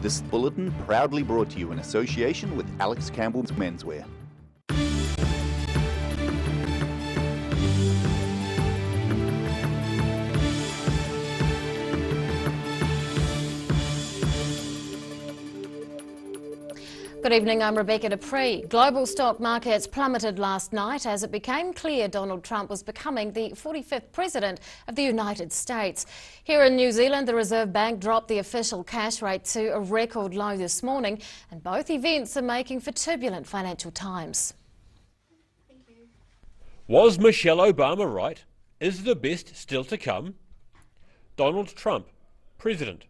This bulletin proudly brought to you in association with Alex Campbell's Menswear. Good evening, I'm Rebecca Dupree. Global stock markets plummeted last night as it became clear Donald Trump was becoming the 45th President of the United States. Here in New Zealand, the Reserve Bank dropped the official cash rate to a record low this morning, and both events are making for turbulent financial times. Was Michelle Obama right? Is the best still to come? Donald Trump, President.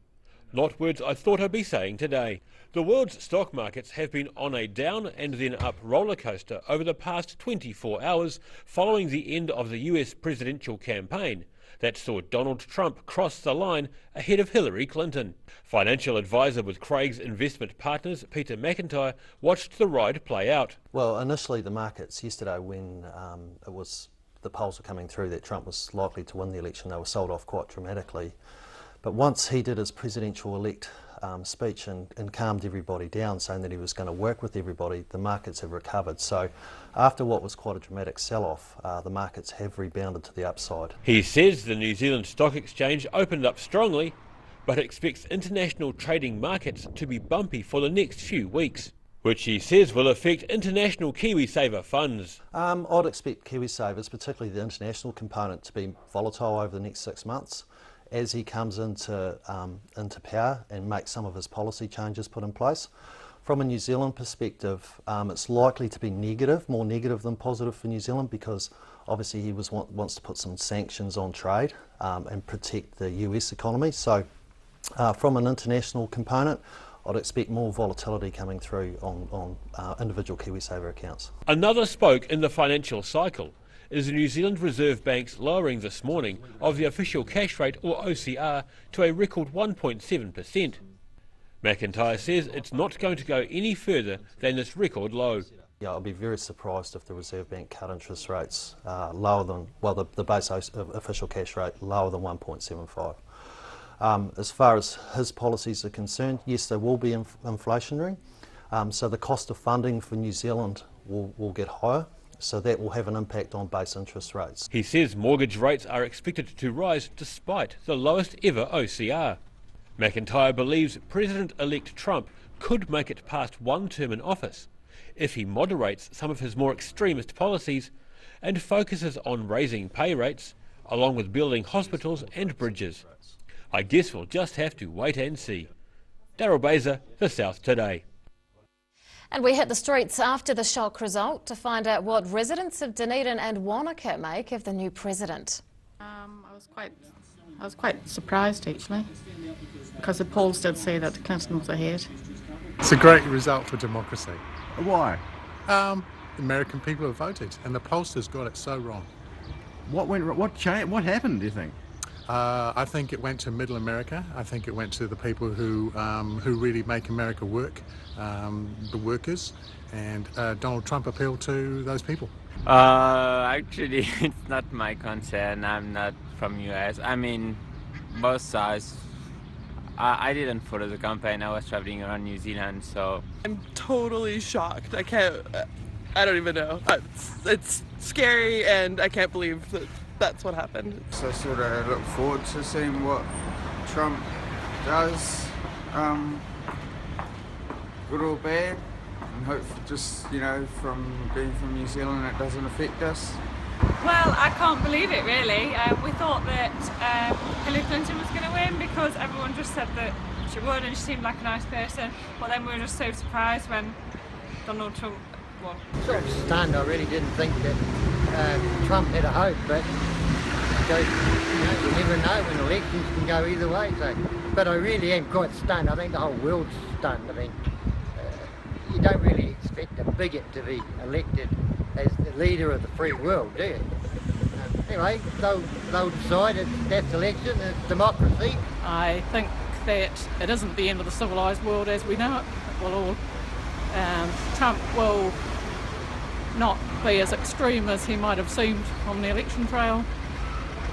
Not words I thought I'd be saying today. The world's stock markets have been on a down and then up roller coaster over the past 24 hours following the end of the US presidential campaign that saw Donald Trump cross the line ahead of Hillary Clinton. Financial advisor with Craig's Investment Partners, Peter McIntyre, watched the ride play out. Well, initially the markets yesterday, when the polls were coming through that Trump was likely to win the election, they were sold off quite dramatically. But once he did his presidential-elect speech and calmed everybody down, saying that he was going to work with everybody, the markets have recovered. So after what was quite a dramatic sell-off, the markets have rebounded to the upside. He says the New Zealand Stock Exchange opened up strongly, but expects international trading markets to be bumpy for the next few weeks, which he says will affect international KiwiSaver funds. I'd expect KiwiSavers, particularly the international component, to be volatile over the next 6 months. As he comes into power and makes some of his policy changes put in place. From a New Zealand perspective, it's likely to be negative, more negative than positive for New Zealand, because obviously he wants to put some sanctions on trade and protect the US economy. So from an international component, I'd expect more volatility coming through on individual KiwiSaver accounts. Another spoke in the financial cycle is the New Zealand Reserve Bank's lowering this morning of the official cash rate, or OCR, to a record 1.7%. McIntyre says it's not going to go any further than this record low. Yeah, I'll be very surprised if the Reserve Bank cut interest rates lower than, well, the base official cash rate lower than 1.75. As far as his policies are concerned, yes, they will be inflationary. So the cost of funding for New Zealand will get higher. So that will have an impact on base interest rates. He says mortgage rates are expected to rise despite the lowest ever OCR. McIntyre believes President-elect Trump could make it past one term in office if he moderates some of his more extremist policies and focuses on raising pay rates along with building hospitals and bridges. I guess we'll just have to wait and see. Daryl Baser, The South Today. And we hit the streets after the shock result to find out what residents of Dunedin and Wanaka make of the new president. I was quite surprised actually, because the polls did say that Clinton was ahead. It's a great result for democracy. Why? American people have voted, and the pollsters got it so wrong. What went wrong? What changed? What happened, do you think? I think it went to Middle America. I think it went to the people who really make America work, the workers, and Donald Trump appealed to those people. Actually, it's not my concern. I'm not from US. I mean, both sides. I didn't follow the campaign. I was traveling around New Zealand, so I'm totally shocked. I don't even know. It's scary, and I can't believe that that's what happened. So I sort of look forward to seeing what Trump does, good or bad, and hope just, from being from New Zealand it doesn't affect us. Well, I can't believe it really. We thought that Hillary Clinton was going to win because everyone just said that she would and she seemed like a nice person, but then we were just so surprised when Donald Trump won. Sort of stunned. I really didn't think that Trump had a hope, but you never know when elections can go either way. So, but I really am quite stunned. I think the whole world's stunned. I mean, you don't really expect a bigot to be elected as the leader of the free world, do you? Anyway, they'll decide. That's election, it's democracy. I think that it isn't the end of the civilised world as we know it. Trump will not be as extreme as he might have seemed on the election trail.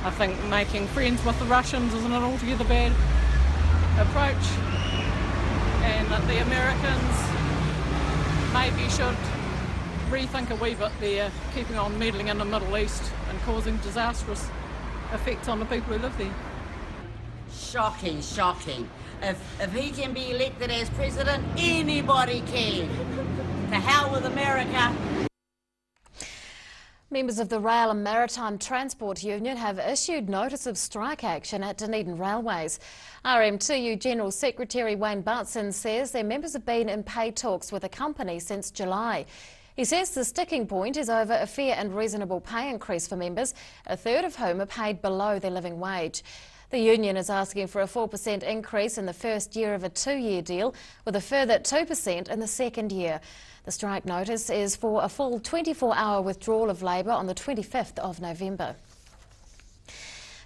I think making friends with the Russians isn't an altogether bad approach. that the Americans maybe should rethink a wee bit there, keeping on meddling in the Middle East and causing disastrous effects on the people who live there. Shocking, shocking. If he can be elected as president, anybody can. To hell with America. Members of the Rail and Maritime Transport Union have issued notice of strike action at Dunedin Railways. RMTU General Secretary Wayne Butson says their members have been in pay talks with the company since July. He says the sticking point is over a fair and reasonable pay increase for members, a third of whom are paid below their living wage. The union is asking for a 4% increase in the first year of a 2-year deal, with a further 2% in the second year. The strike notice is for a full 24-hour withdrawal of labour on the 25th of November.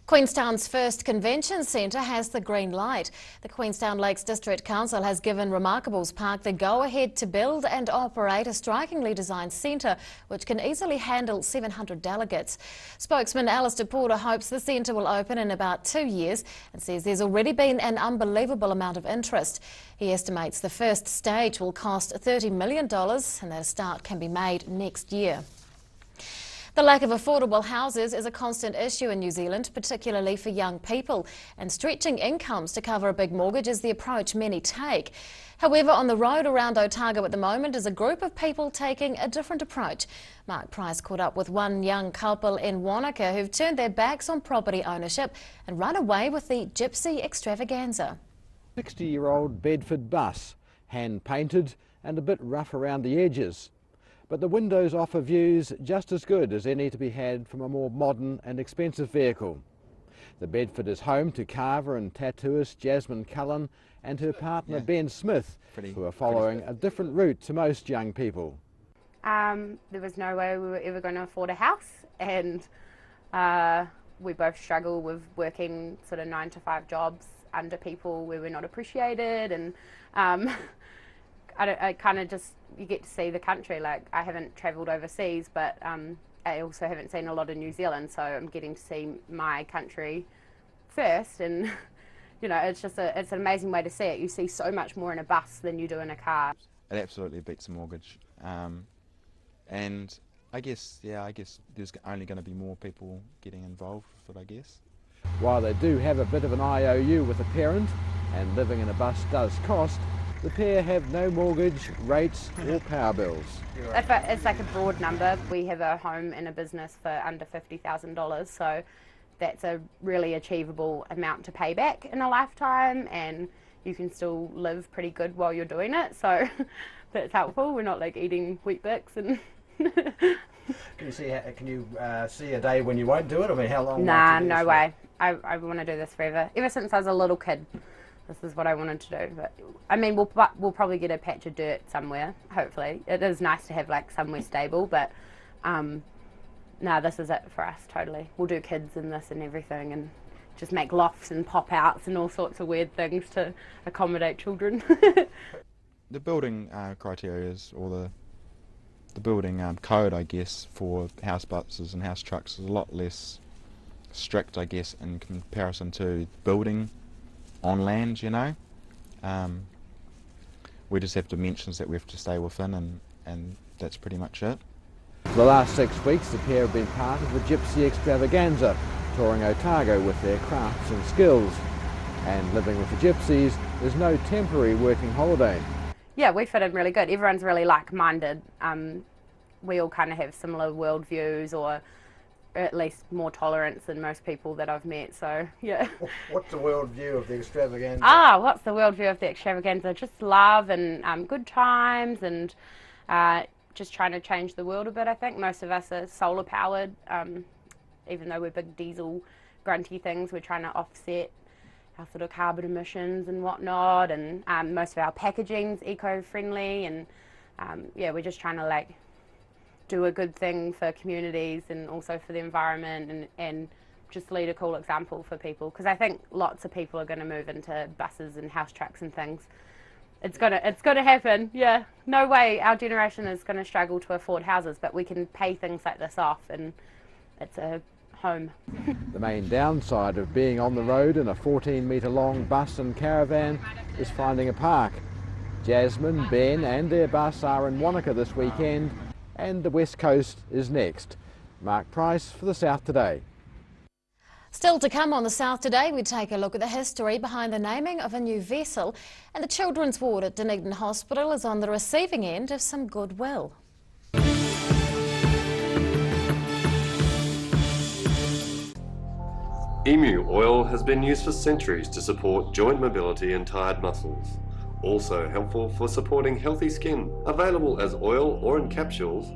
Queenstown's first convention centre has the green light. The Queenstown Lakes District Council has given Remarkables Park the go-ahead to build and operate a strikingly designed centre which can easily handle 700 delegates. Spokesman Alistair Porter hopes the centre will open in about 2 years and says there's already been an unbelievable amount of interest. He estimates the first stage will cost $30 million and that a start can be made next year. The lack of affordable houses is a constant issue in New Zealand, particularly for young people, and stretching incomes to cover a big mortgage is the approach many take. However, on the road around Otago at the moment is a group of people taking a different approach. Mark Price caught up with one young couple in Wanaka who've turned their backs on property ownership and run away with the gypsy extravaganza. 60-year-old Bedford bus, hand-painted and a bit rough around the edges. But the windows offer views just as good as any to be had from a more modern and expensive vehicle. The Bedford is home to carver and tattooist Jasmine Cullen and her partner Ben Smith, who are following a different route to most young people. There was no way we were ever going to afford a house, and we both struggle with working sort of 9-to-5 jobs under people where we're not appreciated, and I kind of just, you get to see the country. Like, I haven't travelled overseas, but I also haven't seen a lot of New Zealand, so I'm getting to see my country first, and you know, it's just it's an amazing way to see it. You see so much more in a bus than you do in a car. It absolutely beats a mortgage, and I guess there's only going to be more people getting involved with it, I guess. While they do have a bit of an IOU with a parent, and living in a bus does cost, the pair have no mortgage, rates or power bills. It's like a broad number. We have a home and a business for under $50,000, so that's a really achievable amount to pay back in a lifetime, and you can still live pretty good while you're doing it, so that's helpful. We're not like eating Weet-Bix and... Can you see a day when you won't do it? I mean, how long? Nah, no way. I want to do this forever. Ever since I was a little kid, this is what I wanted to do. But I mean, we'll probably get a patch of dirt somewhere. Hopefully, it is nice to have like somewhere stable. But no, this is it for us totally. We'll do kids and this and everything, and just make lofts and pop outs and all sorts of weird things to accommodate children. The building criteria or the building code, I guess, for house buses and house trucks is a lot less strict, I guess, in comparison to building on land, you know. We just have dimensions that we have to stay within, and that's pretty much it. For the last 6 weeks, the pair have been part of the Gypsy Extravaganza, touring Otago with their crafts and skills. And living with the Gypsies is no temporary working holiday. Yeah, we fit in really good. Everyone's really like-minded. We all kind of have similar worldviews, or at least more tolerance than most people that I've met, so yeah. What's the worldview of the extravaganza? What's the worldview of the extravaganza? Just love and good times, and just trying to change the world a bit, I think. Most of us are solar powered, even though we're big diesel grunty things, we're trying to offset our sort of carbon emissions and whatnot, and most of our packaging's eco-friendly, and yeah, we're just trying to like do a good thing for communities and also for the environment, and just lead a cool example for people, because I think lots of people are going to move into buses and house trucks and things. It's gonna happen, yeah. No way our generation is going to struggle to afford houses, but we can pay things like this off, and it's a home. The main downside of being on the road in a 14-metre long bus and caravan is finding a park. Jasmine, Ben and their bus are in Wanaka this weekend, and the West Coast is next. Mark Price for the South Today. Still to come on the South Today, we take a look at the history behind the naming of a new vessel, and the children's ward at Dunedin Hospital is on the receiving end of some goodwill. Emu oil has been used for centuries to support joint mobility and tired muscles. Also helpful for supporting healthy skin. Available as oil or in capsules.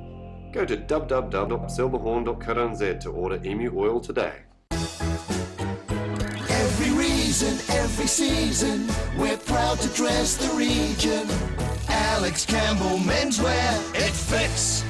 Go to www.silverhorn.co.nz to order Emu oil today. Every reason, every season, we're proud to dress the region. Alex Campbell Menswear, it fits.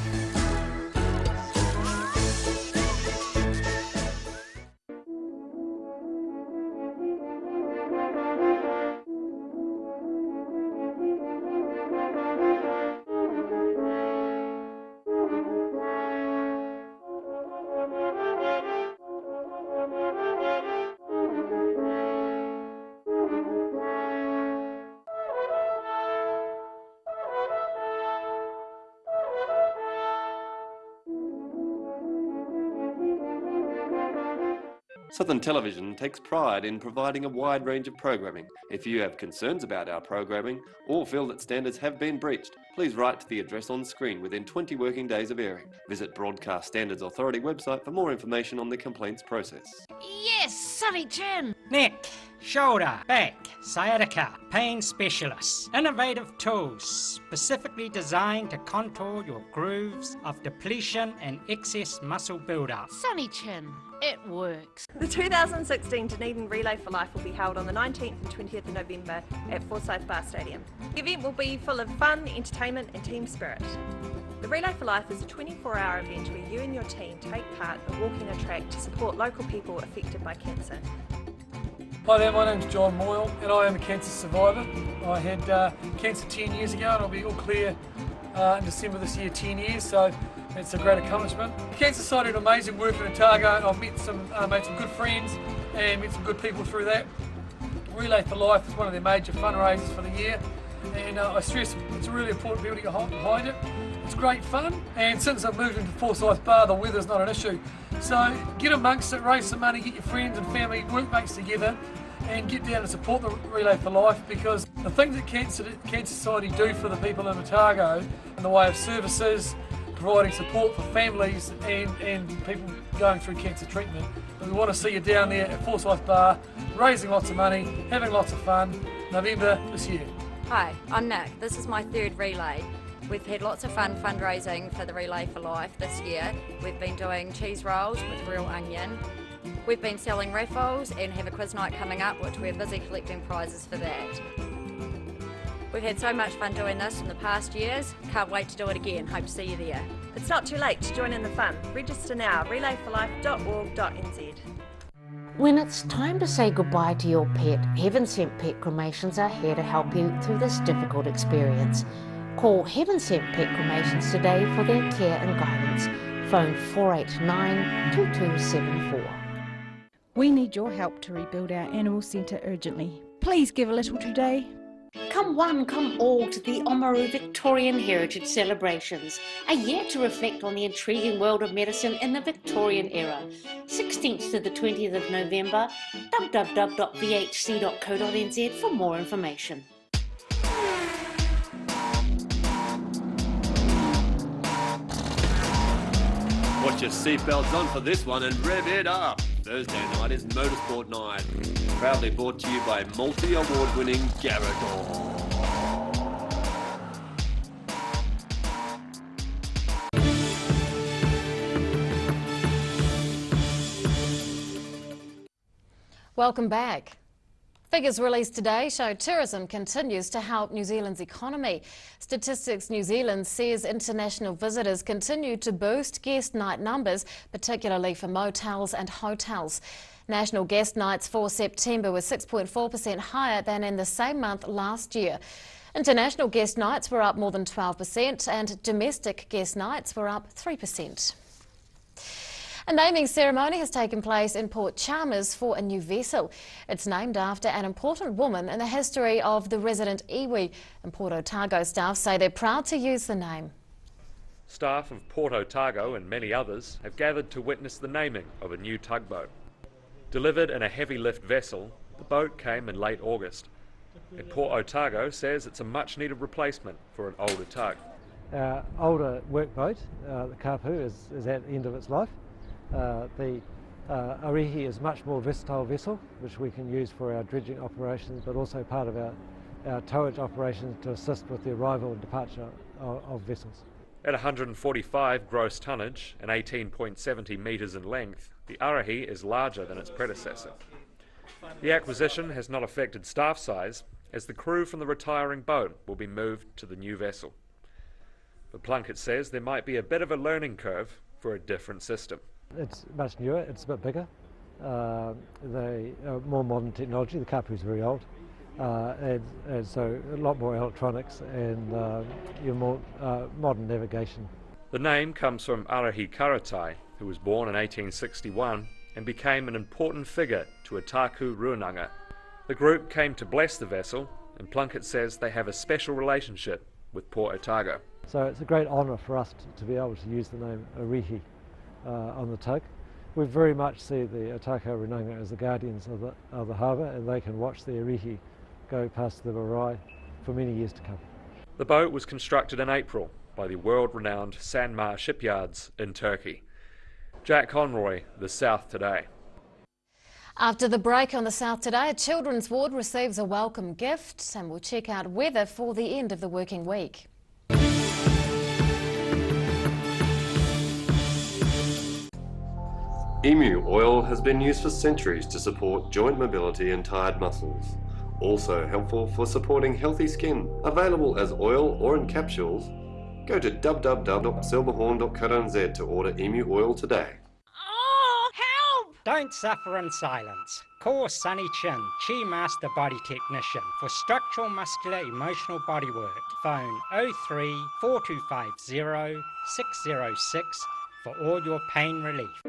Southern Television takes pride in providing a wide range of programming. If you have concerns about our programming or feel that standards have been breached, please write to the address on screen within 20 working days of airing. Visit Broadcast Standards Authority website for more information on the complaints process. Yes, Sonny Chin. Neck, shoulder, back, sciatica, pain specialists. Innovative tools specifically designed to contour your grooves of depletion and excess muscle buildup. Sonny Chin, it works. The 2016 Dunedin Relay for Life will be held on the 19th and 20th of November at Forsyth Bar Stadium. The event will be full of fun, entertainment and team spirit. The Relay for Life is a 24-hour event where you and your team take part in walking a track to support local people affected by cancer. Hi there, my name's John Moyle and I am a cancer survivor. I had cancer 10 years ago and I'll be all clear in December this year, 10 years, so it's a great accomplishment. The Cancer Society did amazing work in Otago and I've met made some good friends and met some good people through that. Relay for Life is one of their major fundraisers for the year, and I stress it's a really important people to get behind it. It's great fun, and since I've moved into Forsyth Bar, the weather's not an issue. So get amongst it, raise some money, get your friends and family, workmates together, and get down and support the Relay for Life, because the things that Cancer Society do for the people in Otago in the way of services, providing support for families and people going through cancer treatment. But we want to see you down there at Forsyth Bar, raising lots of money, having lots of fun, November this year. Hi, I'm Nick. This is my third relay. We've had lots of fun fundraising for the Relay for Life this year. We've been doing cheese rolls with real onion. We've been selling raffles and have a quiz night coming up, which we're busy collecting prizes for that. We've had so much fun doing this in the past years. Can't wait to do it again. Hope to see you there. It's not too late to join in the fun. Register now, relayforlife.org.nz. When it's time to say goodbye to your pet, Heaven Sent Pet Cremations are here to help you through this difficult experience. Call Heaven Sent Pet Cremations today for their care and guidance. Phone 489 2274. We need your help to rebuild our animal centre urgently. Please give a little today. Come one, come all to the Oamaru Victorian Heritage Celebrations, a year to reflect on the intriguing world of medicine in the Victorian era. 16th to the 20th of November, www.vhc.co.nz for more information. Put your seatbelts on for this one and rev it up. Thursday night is Motorsport Night. Proudly brought to you by multi-award-winning Garador. Welcome back. Figures released today show tourism continues to help New Zealand's economy. Statistics New Zealand says international visitors continue to boost guest night numbers, particularly for motels and hotels. National guest nights for September were 6.4% higher than in the same month last year. International guest nights were up more than 12% and domestic guest nights were up 3%. A naming ceremony has taken place in Port Chalmers for a new vessel. It's named after an important woman in the history of the resident iwi, and Port Otago staff say they're proud to use the name. Staff of Port Otago and many others have gathered to witness the naming of a new tugboat. Delivered in a heavy lift vessel, the boat came in late August. And Port Otago says it's a much needed replacement for an older tug. Our older workboat, the Kapu, is at the end of its life. The Arihi is a much more versatile vessel, which we can use for our dredging operations, but also part of our towage operations to assist with the arrival and departure of vessels. At 145 gross tonnage and 18.70 metres in length, the Arihi is larger than its predecessor. The acquisition has not affected staff size, as the crew from the retiring boat will be moved to the new vessel. But Plunkett says there might be a bit of a learning curve for a different system. It's much newer, it's a bit bigger, more modern technology. The Kapu is very old, and so a lot more electronics and your more modern navigation. The name comes from Arahi Karatai, who was born in 1861 and became an important figure to Otaku Ruananga. The group came to bless the vessel, and Plunkett says they have a special relationship with Port Otago. So it's a great honour for us to be able to use the name Arihi on the tug. We very much see the Otaku Ruananga as the guardians of the harbour, and they can watch the Arihi go past the marae for many years to come. The boat was constructed in April by the world-renowned Sanmar shipyards in Turkey. Jack Conroy, The South Today. After the break on The South Today, a children's ward receives a welcome gift, and we'll check out weather for the end of the working week. Emu oil has been used for centuries to support joint mobility and tired muscles. Also helpful for supporting healthy skin. Available as oil or in capsules. Go to www.silverhorn.co.nz to order emu oil today. Oh, help! Don't suffer in silence. Call Sunny Chin, Chi Master Body Technician, for structural, muscular, emotional bodywork. Phone 03 4250 606 for all your pain relief.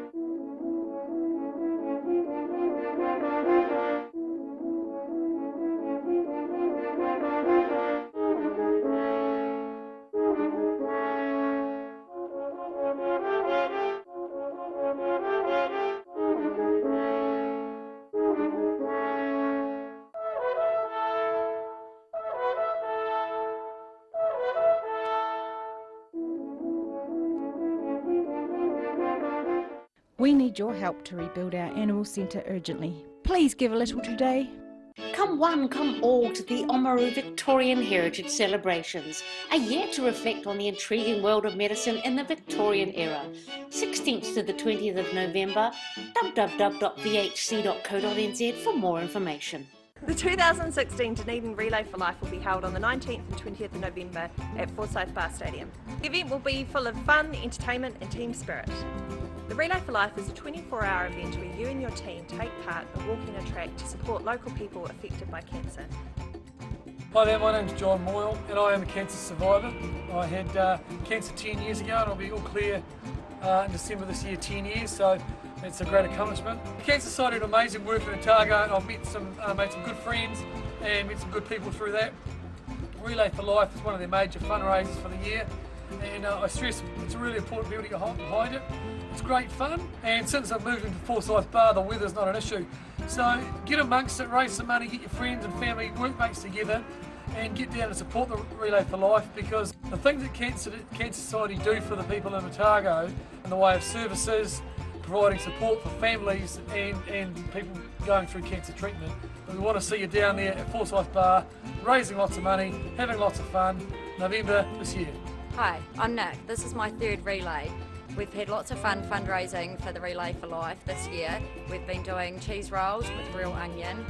We need your help to rebuild our animal centre urgently. Please give a little today. Come one, come all to the Oamaru Victorian Heritage Celebrations, a year to reflect on the intriguing world of medicine in the Victorian era. 16th to the 20th of November, www.vhc.co.nz for more information. The 2016 Dunedin Relay for Life will be held on the 19th and 20th of November at Forsyth Bar Stadium. The event will be full of fun, entertainment and team spirit. The Relay for Life is a 24-hour event where you and your team take part in walking a track to support local people affected by cancer. Hi there, my name's John Moyle and I am a cancer survivor. I had cancer 10 years ago and I'll be all clear in December this year, 10 years, so it's a great accomplishment. The Cancer Society did amazing work in Otago and I've met made some good friends and met some good people through that. Relay for Life is one of their major fundraisers for the year, and I stress it's really important people to get behind it. It's great fun, and since I've moved into Forsyth Bar, the weather's not an issue. So get amongst it, raise some money, get your friends and family, workmates together, and get down and support the Relay for Life, because the things that Cancer Society do for the people in Otago in the way of services, providing support for families and people going through cancer treatment. We want to see you down there at Forsyth Bar, raising lots of money, having lots of fun, November this year. Hi, I'm Nick. This is my third relay. We've had lots of fun fundraising for the Relay for Life this year. We've been doing cheese rolls with real onion.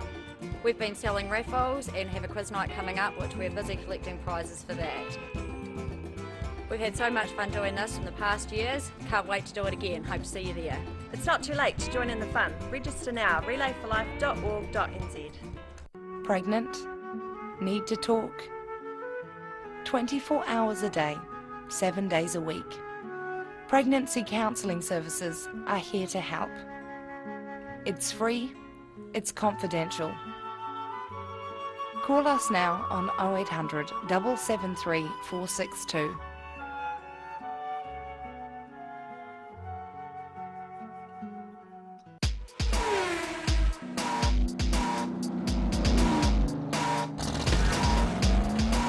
We've been selling raffles and have a quiz night coming up, which we're busy collecting prizes for that. We've had so much fun doing this in the past years. Can't wait to do it again. Hope to see you there. It's not too late to join in the fun. Register now, relayforlife.org.nz. Pregnant? Need to talk? 24 hours a day, 7 days a week. Pregnancy counselling services are here to help. It's free, it's confidential. Call us now on 0800 773 462.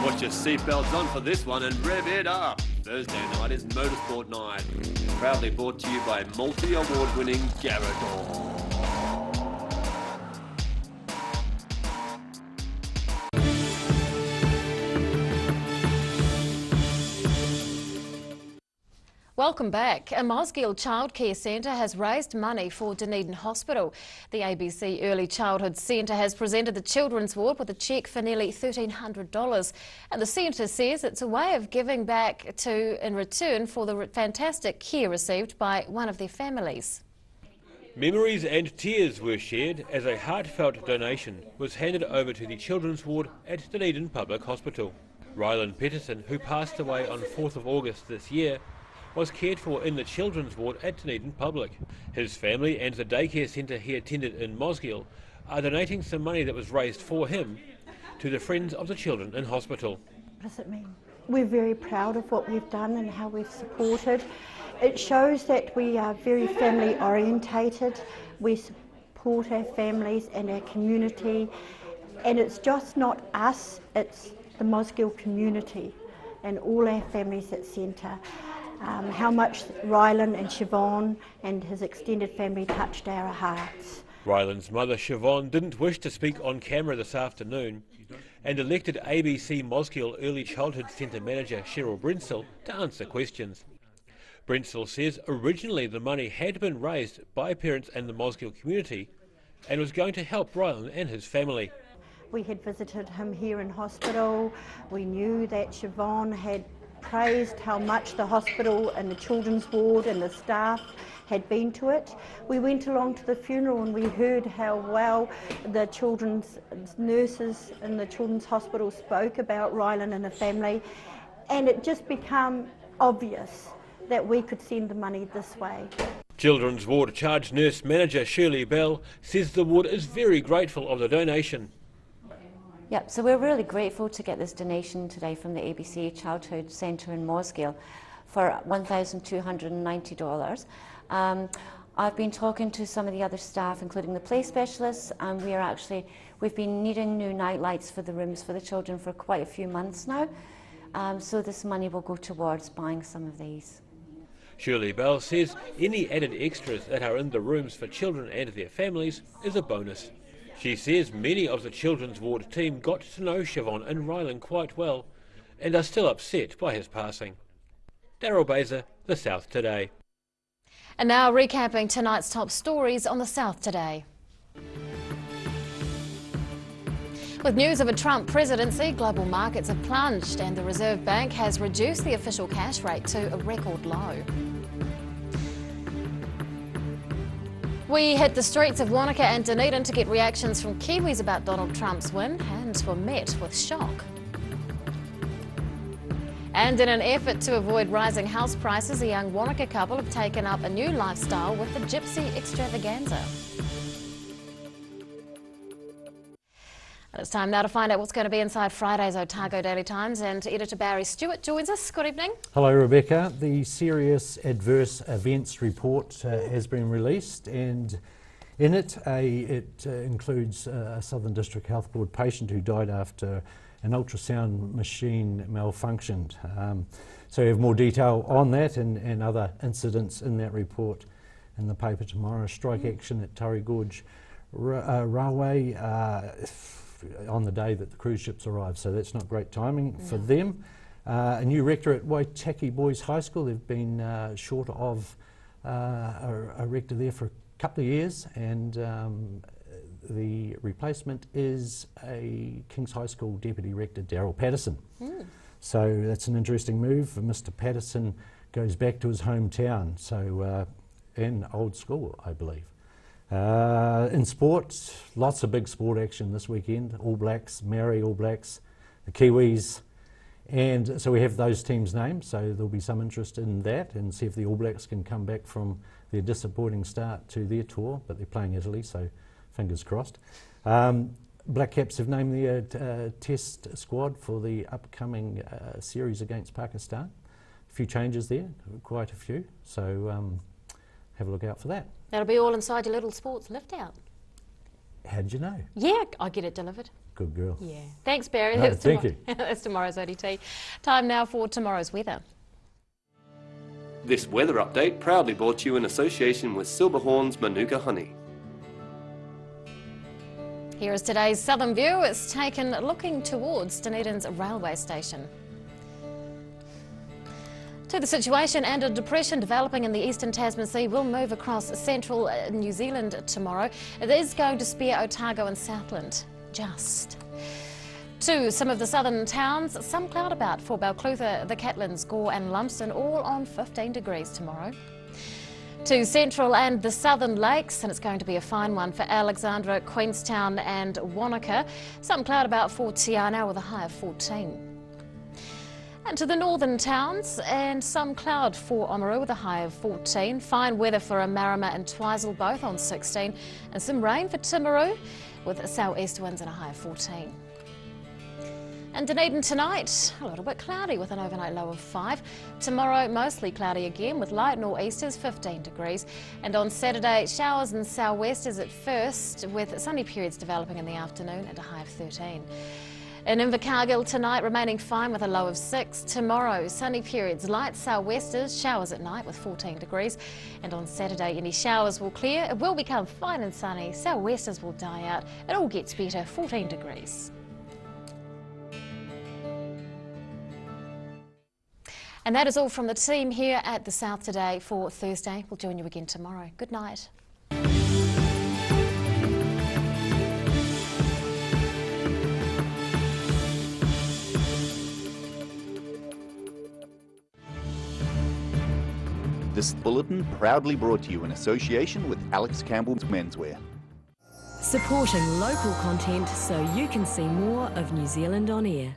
Put your seatbelts on for this one and rev it up. Thursday night is Motorsport Night. Proudly brought to you by multi-award-winning Garador. Welcome back. A Mosgiel Childcare Centre has raised money for Dunedin Hospital. The ABC Early Childhood Centre has presented the Children's Ward with a cheque for nearly $1,300. And the centre says it's a way of giving back in return for the fantastic care received by one of their families. Memories and tears were shared as a heartfelt donation was handed over to the Children's Ward at Dunedin Public Hospital. Rylan Peterson, who passed away on 4th of August this year, was cared for in the Children's Ward at Dunedin Public. His family and the daycare centre he attended in Mosgiel are donating some money that was raised for him to the Friends of the Children in Hospital. What does it mean? We're very proud of what we've done and how we've supported. It shows that we are very family orientated. We support our families and our community, and it's just not us, it's the Mosgiel community and all our families at centre. How much Rylan and Siobhan and his extended family touched our hearts. Rylan's mother Siobhan didn't wish to speak on camera this afternoon and elected ABC Mosgiel Early Childhood Centre manager Cheryl Brensel to answer questions. Brensel says originally the money had been raised by parents and the Mosgiel community and was going to help Rylan and his family. We had visited him here in hospital. We knew that Siobhan had praised how much the hospital and the children's ward and the staff had been to it. We went along to the funeral and we heard how well the children's nurses in the children's hospital spoke about Rylan and the family, and it just became obvious that we could send the money this way. Children's Ward Charge Nurse Manager Shirley Bell says the ward is very grateful of the donation. Yep, so we're really grateful to get this donation today from the ABC Childhood Centre in Mosgiel for $1,290. I've been talking to some of the other staff, including the play specialists, and we've been needing new night lights for the rooms for the children for quite a few months now. So this money will go towards buying some of these. Shirley Bell says any added extras that are in the rooms for children and their families is a bonus. She says many of the Children's Ward team got to know Siobhan and Rylan quite well and are still upset by his passing. Daryl Baser, The South Today. And now recapping tonight's top stories on The South Today. With news of a Trump presidency, global markets have plunged and the Reserve Bank has reduced the official cash rate to a record low. We hit the streets of Wanaka and Dunedin to get reactions from Kiwis about Donald Trump's win and were met with shock. And in an effort to avoid rising house prices, a young Wanaka couple have taken up a new lifestyle with the Gypsy Extravaganza. And it's time now to find out what's going to be inside Friday's Otago Daily Times, and Editor Barry Stewart joins us. Good evening. Hello Rebecca. The Serious Adverse Events Report has been released, and in it includes a Southern District Health Board patient who died after an ultrasound machine malfunctioned. So we have more detail on that and other incidents in that report in the paper tomorrow. Strike action at Turry Gorge Railway on the day that the cruise ships arrive, so that's not great timing for them. A new rector at Waitaki Boys High School. They've been short of a rector there for a couple of years, and the replacement is a King's High School Deputy Rector, Daryl Patterson. So that's an interesting move. Mr. Patterson goes back to his hometown, so in old school, I believe. In sport, lots of big sport action this weekend. All Blacks, Maori All Blacks, the Kiwis And so we have those teams named, so there'll be some interest in that and see if the All Blacks can come back from their disappointing start to their tour, but they're playing Italy, so fingers crossed. Black Caps have named their test squad for the upcoming series against Pakistan. A few changes there, quite a few, so have a look out for that. That'll be all inside your little sports lift out. How did you know? Yeah, I get it delivered. Good girl. Yeah. Thanks, Barry. No, thank you. That's tomorrow's ODT. Time now for tomorrow's weather. This weather update proudly brought to you in association with Silverhorn's Manuka Honey. Here is today's southern view. It's taken looking towards Dunedin's railway station. To the situation, and a depression developing in the eastern Tasman Sea will move across central New Zealand tomorrow. It is going to spare Otago and Southland just. To some of the southern towns, some cloud about for Balclutha, the Catlins, Gore and Lumsden, all on 15 degrees tomorrow. To central and the southern lakes, and it's going to be a fine one for Alexandra, Queenstown and Wanaka. Some cloud about for Tiana with a high of 14. And to the northern towns, and some cloud for Oamaru with a high of 14. Fine weather for Marama and Twizel, both on 16. And some rain for Timaru with southeast winds and a high of 14. And Dunedin tonight, a little bit cloudy with an overnight low of 5. Tomorrow, mostly cloudy again with light nor'easters, 15 degrees. And on Saturday, showers and sou'westers at first, with sunny periods developing in the afternoon and a high of 13. In Invercargill tonight, remaining fine with a low of 6. Tomorrow, sunny periods, light sou'westers, showers at night with 14 degrees. And on Saturday, any showers will clear. It will become fine and sunny. Sou'westers will die out. It all gets better, 14 degrees. And that is all from the team here at the South Today for Thursday. We'll join you again tomorrow. Good night. This bulletin proudly brought to you in association with Alex Campbell's Menswear. Supporting local content so you can see more of New Zealand on air.